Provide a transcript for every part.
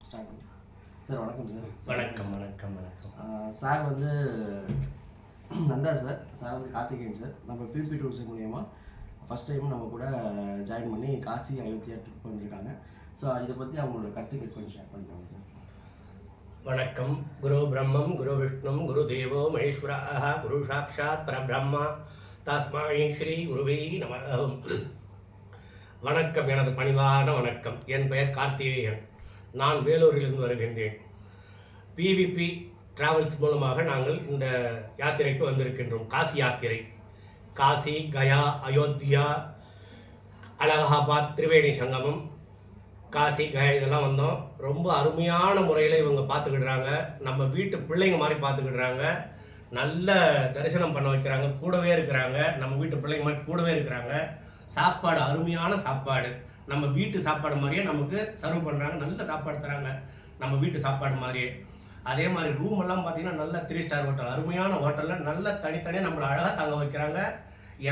Start பண்ணி sir வணக்கம் sir. வணக்கம் வணக்கம் வணக்கம். சார் வந்து நந்தா சார் வந்து கார்த்திகேயன் சார். நம்ம பிபி டூர்ஸ் மூலியமாக ஃபஸ்ட் டைம் நம்ம கூட ஜாயின் பண்ணி காசி அயோத்தியா ட்ரிப் வந்திருக்காங்க. ஸோ இதை பற்றி அவங்களோட கருத்துக்கள் கொஞ்சம் ஷேர் பண்ணுறாங்க சார். வணக்கம். குரு பிரம்மம் குரு விஷ்ணும் குரு தேவோ மகேஸ்வரः குரு சாட்சாத் பரபிரம்மா தஸ்மை ஸ்ரீ குருவே நமः. வணக்கம், எனது பணிவான வணக்கம். என் பெயர் கார்த்திகேயன். நான் வேலூரிலிருந்து வருகின்றேன். பிவிபி டிராவல்ஸ் மூலமாக நாங்கள் இந்த யாத்திரைக்கு வந்திருக்கின்றோம். காசி யாத்திரை. காசி, கயா, அயோத்தியா, அலகாபாத், திரிவேணி சங்கமம், காசி, கயா இதெல்லாம் வந்தோம். ரொம்ப அருமையான முறையில் இவங்க பார்த்துக்கிடுறாங்க. நம்ம வீட்டு பிள்ளைங்க மாதிரி பார்த்துக்கிடுறாங்க. நல்ல தரிசனம் பண்ண வைக்கிறாங்க. கூடவே இருக்கிறாங்க. நம்ம வீட்டு பிள்ளைங்க மாதிரி கூடவே இருக்கிறாங்க. சாப்பாடு அருமையான சாப்பாடு. நம்ம வீட்டு சாப்பாடு மாதிரியே நமக்கு சர்வ் பண்ணுறாங்க. நல்ல சாப்பாடு தராங்க, நம்ம வீட்டு சாப்பாடு மாதிரியே. அதே மாதிரி ரூம் எல்லாம் பார்த்தீங்கன்னா நல்ல 3 ஸ்டார் ஹோட்டல், அருமையான ஹோட்டலில் நல்ல தனித்தனியாக நம்மளை அழகாக தங்க வைக்கிறாங்க.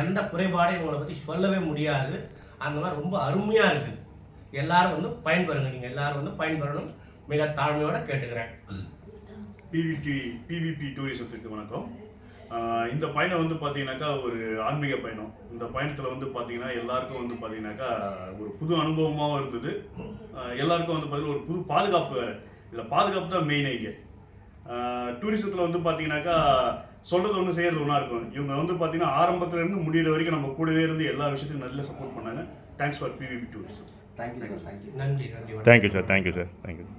எந்த குறைபாடும் இவங்களை பற்றி சொல்லவே முடியாது. அந்த மாதிரி ரொம்ப அருமையாக இருக்குது. எல்லாரும் வந்து பயன்பெறுங்க. நீங்கள் எல்லாரும் வந்து பயன்பெறணும் மிக தாழ்மையோடு கேட்டுக்கிறேன். பிவிபி டூரிசத்துக்கு வணக்கம். இந்த பயணம் வந்து பார்த்தீங்கன்னாக்கா ஒரு ஆன்மீக பயணம். இந்த பயணத்தில் வந்து பார்த்தீங்கன்னா எல்லாருக்கும் வந்து பார்த்தீங்கன்னாக்கா ஒரு புது அனுபவமாகவும் இருந்தது. எல்லாருக்கும் வந்து பார்த்தீங்கன்னா ஒரு புது பாதுகாப்பு வேறு. இதில் பாதுகாப்பு தான் மெயின். இங்கே டூரிசத்தில் வந்து பார்த்தீங்கன்னாக்கா சொல்கிறது ஒன்று செய்கிறது ஒன்றா இருக்கும். இவங்க வந்து பார்த்தீங்கன்னா ஆரம்பத்துலேருந்து முடிகிற வரைக்கும் நம்ம கூடவே இருந்து எல்லா விஷயத்துக்கும் நல்ல சப்போர்ட் பண்ணாங்க. Thanks for PVB tourism. Thank you sir. நன்றி. Thank you sir.